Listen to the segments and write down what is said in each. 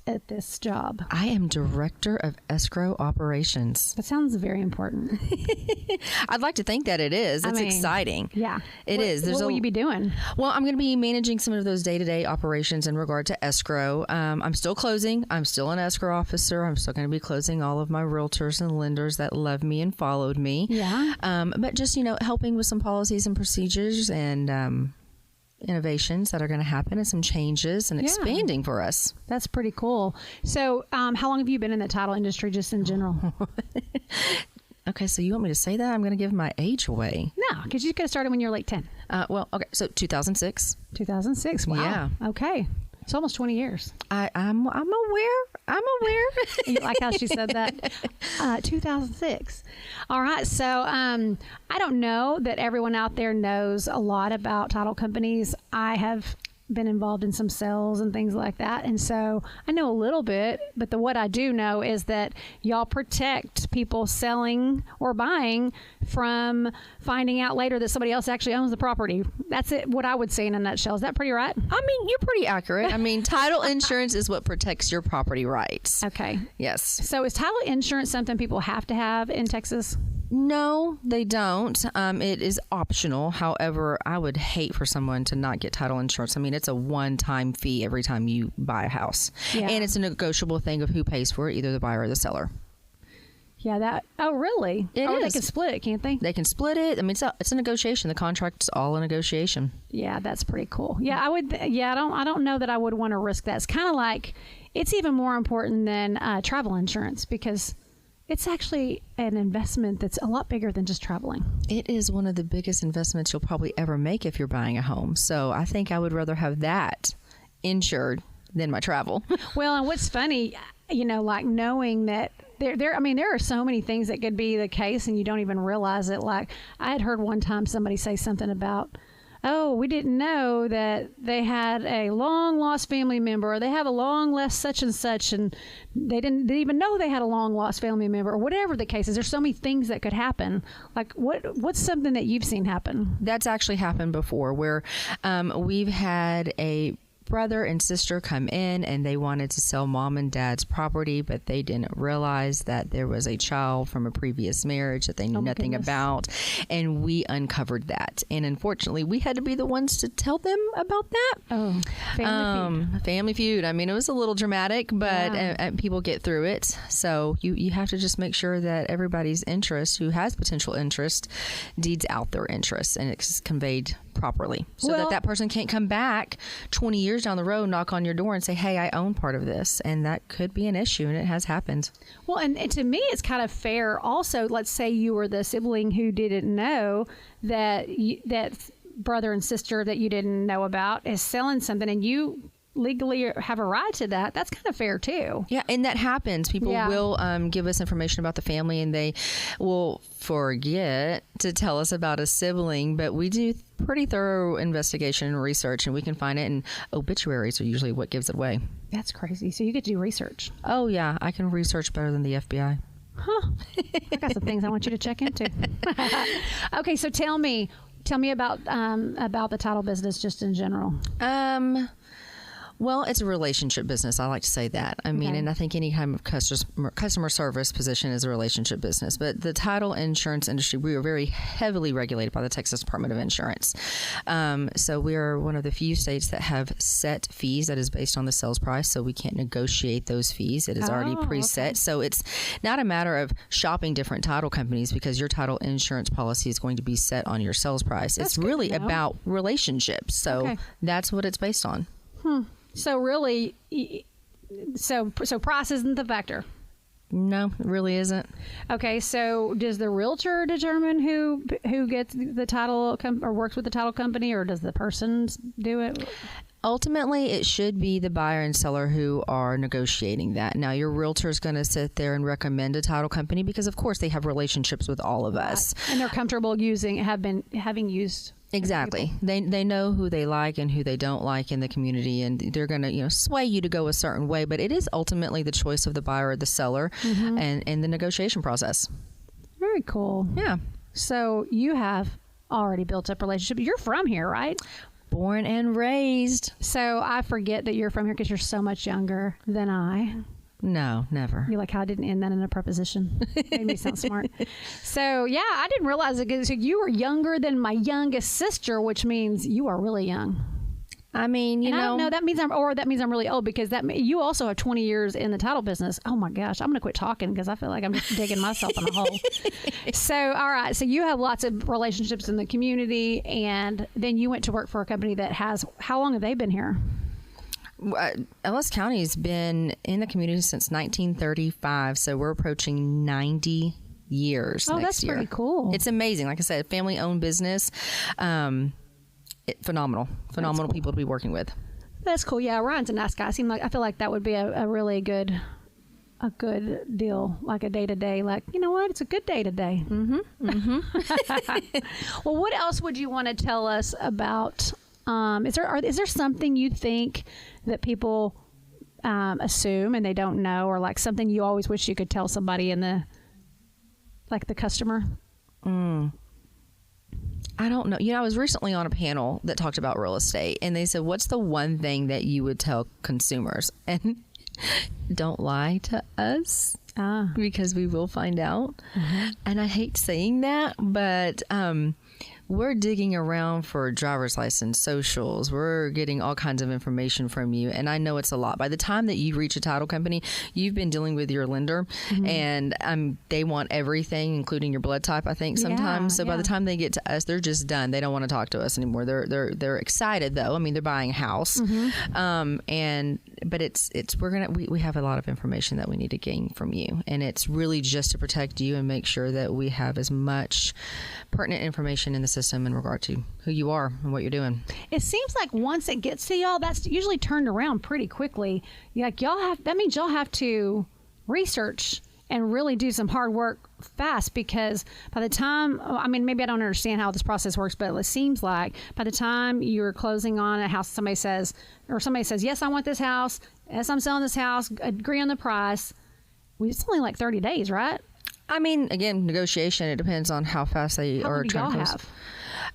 at this job? I am Director of Escrow Operations. That sounds very important. I'd like to think that it is. It's exciting. Yeah. It is. What will you be doing? Well, I'm going to be managing some of those day-to-day operations in regard to escrow. I'm still closing. I'm still an escrow officer. I'm still going to be closing all of my realtors and lenders that love me and followed me. Yeah. But just, helping with some policies and procedures and innovations that are going to happen and some changes and expanding for us. That's pretty cool. So how long have you been in the title industry just in general? Okay, so you want me to say that? I'm going to give my age away. No, because you could have started when you were like 10. Okay, so 2006. 2006, wow. Yeah. Okay. It's almost 20 years. I'm aware. You like how she said that? 2006. All right. So I don't know that everyone out there knows a lot about title companies. I have been involved in some sales and things like that. And so I know a little bit, but what I do know is that y'all protect people selling or buying from finding out later that somebody else actually owns the property. That's it. What I would say in a nutshell. Is that pretty right? I mean, you're pretty accurate. I mean, title insurance is what protects your property rights. Okay. Yes. So is title insurance something people have to have in Texas? No, they don't. It is optional. However, I would hate for someone to not get title insurance. I mean, it's a one-time fee every time you buy a house. Yeah. And it's a negotiable thing of who pays for it, either the buyer or the seller. Yeah, oh, really? It is. They can split it, can't they? They can split it. I mean, it's a negotiation. The contract's all a negotiation. Yeah, that's pretty cool. Yeah, I would. Yeah, I don't know that I would want to risk that. It's kind of like, it's even more important than travel insurance because it's actually an investment that's a lot bigger than just traveling. It is one of the biggest investments you'll probably ever make if you're buying a home. So I think I would rather have that insured than my travel. Well, and what's funny, like knowing that there are so many things that could be the case and you don't even realize it. Like I had heard one time somebody say something about, oh, we didn't know that they had a long lost family member, or they have a long lost such and such, and they didn't even know they had a long lost family member, or whatever the case is. There's so many things that could happen. Like what's something that you've seen happen? That's actually happened before, where we've had a brother and sister come in and they wanted to sell mom and dad's property, but they didn't realize that there was a child from a previous marriage that they knew nothing about, and we uncovered that. And unfortunately, we had to be the ones to tell them about that. Oh, family feud. I mean, it was a little dramatic, but people get through it. So you have to just make sure that everybody's interest, who has potential interest, deeds out their interest, and it's conveyed properly, so that person can't come back 20 years down the road, knock on your door and say, hey, I own part of this. And that could be an issue, and it has happened. Well, and to me, it's kind of fair also. Let's say you were the sibling who didn't know that that brother and sister that you didn't know about is selling something, and you legally have a right to that. That's kind of fair too. Yeah, and that happens. People will give us information about the family, and they will forget to tell us about a sibling, but we do pretty thorough investigation and research, and we can find it, and obituaries are usually what gives it away. That's crazy. So you get to do research. Oh yeah, I can research better than the FBI. Huh. I got some things I want you to check into. Okay, so tell me about the title business just in general. Well, it's a relationship business. I like to say that. I mean, and I think any kind of customer service position is a relationship business. But the title insurance industry, we are very heavily regulated by the Texas Department of Insurance. So we are one of the few states that have set fees that is based on the sales price. So we can't negotiate those fees. It is already preset. Okay. So it's not a matter of shopping different title companies, because your title insurance policy is going to be set on your sales price. It's really about relationships. So that's what it's based on. So really, so price isn't the factor? No, it really isn't. Okay, so does the realtor determine who gets the title or works with the title company, or does the person do it? Ultimately, it should be the buyer and seller who are negotiating that. Now, your realtor is going to sit there and recommend a title company because, of course, they have relationships with all of us, and they're comfortable having used. Exactly. They know who they like and who they don't like in the community, and they're going to sway you to go a certain way. But it is ultimately the choice of the buyer or the seller, and the negotiation process. Very cool. Yeah. So you have already built up relationships. You're from here, right? Born and raised. So I forget that you're from here because you're so much younger than I. No, never. You like how I didn't end that in a preposition. Made me sound smart. So, yeah, I didn't realize it. So you were younger than my youngest sister, which means you are really young. I mean, you know. I don't know, that means I'm really old, because you also have 20 years in the title business. Oh my gosh, I'm going to quit talking because I feel like I'm just digging myself in a hole. So, all right. So you have lots of relationships in the community, and then you went to work for a company that how long have they been here? Ellis County's been in the community since 1935, so we're approaching 90 years next year. That's pretty cool. It's amazing. Like I said, family-owned business. Phenomenal cool. People to be working with. That's cool. Yeah, Ryan's a nice guy. I feel like that would be a really good deal, like a day-to-day. Like, you know what? It's a good day today. Mm-hmm. Mm-hmm. Well, what else would you want to tell us about? Is there something you think that people assume and they don't know, or like something you always wish you could tell somebody the customer? I don't know. I was recently on a panel that talked about real estate, and they said, what's the one thing that you would tell consumers? And don't lie to us, because we will find out. Mm-hmm. And I hate saying that, but we're digging around for driver's license, socials. We're getting all kinds of information from you. And I know it's a lot. By the time that you reach a title company, you've been dealing with your lender, mm-hmm. and they want everything, including your blood type, I think, sometimes. By the time they get to us, they're just done. They don't want to talk to us anymore. They're excited, though. I mean, they're buying a house. Mm-hmm. But we have a lot of information that we need to gain from you. And it's really just to protect you and make sure that we have as much pertinent information in the system in regard to who you are and what you're doing. It seems like once it gets to y'all, that's usually turned around pretty quickly. That means y'all have to research and really do some hard work fast, because by the time, maybe I don't understand how this process works, but it seems like by the time you're closing on a house, somebody says, yes, I want this house. Yes, I'm selling this house. Agree on the price. It's only like 30 days, right? Again, negotiation, it depends on how fast they are trying to close.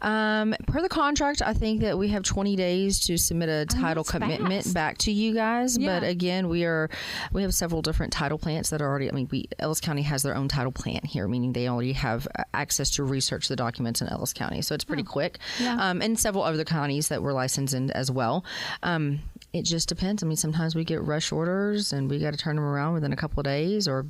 Per the contract, I think that we have 20 days to submit a title commitment back to you guys. Yeah. But again, we have several different title plants that are already, Ellis County has their own title plant here, meaning they already have access to research the documents in Ellis County. So it's pretty quick. Yeah. And several other counties that we're licensed in as well. It just depends. Sometimes we get rush orders and we got to turn them around within a couple of days, or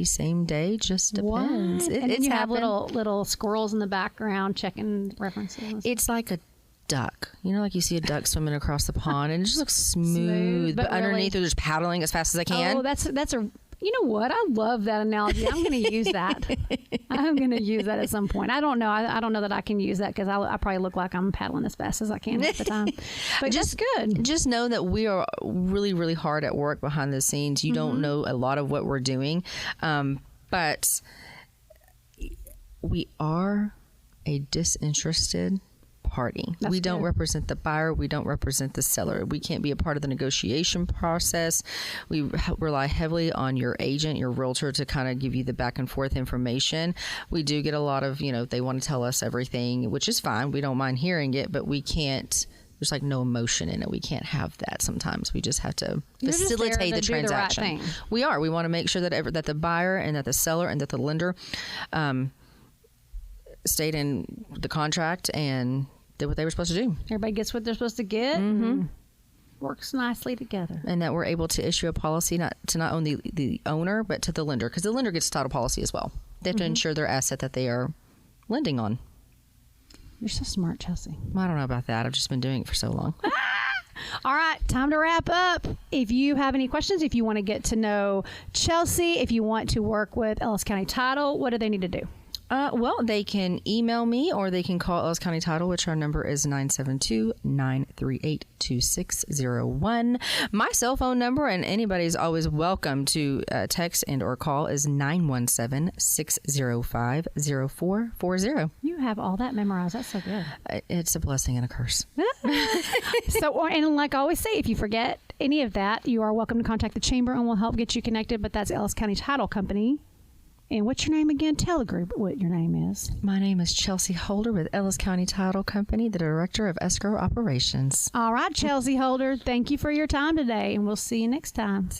same day, just depends. And then you have little squirrels in the background checking references. It's like a duck, like you see a duck swimming across the pond, and it just looks smooth, but underneath they're just paddling as fast as they can. Oh, that's a. You know what? I love that analogy. I'm going to use that. I'm going to use that at some point. I don't know. I don't know that I can use that, because I probably look like I'm paddling as fast as I can at the time. But just good. Just know that we are really, really hard at work behind the scenes. You don't know a lot of what we're doing, but we are a disinterested party. We don't represent the buyer. We don't represent the seller. We can't be a part of the negotiation process. We rely heavily on your agent, your realtor, to kind of give you the back and forth information. We do get a lot of, they want to tell us everything, which is fine. We don't mind hearing it, but we can't. There's like no emotion in it. We can't have that sometimes. We just have to facilitate the transaction. Do the right thing. We are. We want to make sure that the buyer and that the seller and that the lender stayed in the contract and did what they were supposed to do. Everybody gets what they're supposed to get. Mm-hmm. And works nicely together. And that we're able to issue a policy not only the owner, but to the lender, because the lender gets a title policy as well. They have to insure their asset that they are lending on. You're so smart, Chelsea. I don't know about that. I've just been doing it for so long. All right, time to wrap up. If you have any questions, if you want to get to know Chelsea, if you want to work with Ellis County Title, what do they need to do? Well, they can email me, or they can call Ellis County Title, which our number is 972-938-2601. My cell phone number, and anybody's always welcome to text and or call, is 917-605-0440. You have all that memorized. That's so good. It's a blessing and a curse. And like I always say, if you forget any of that, you are welcome to contact the Chamber, and we'll help get you connected. But that's Ellis County Title Company. And what's your name again? Tell the group what your name is. My name is Chelsea Holder with Ellis County Title Company, the Director of Escrow Operations. All right, Chelsea Holder, thank you for your time today, and we'll see you next time.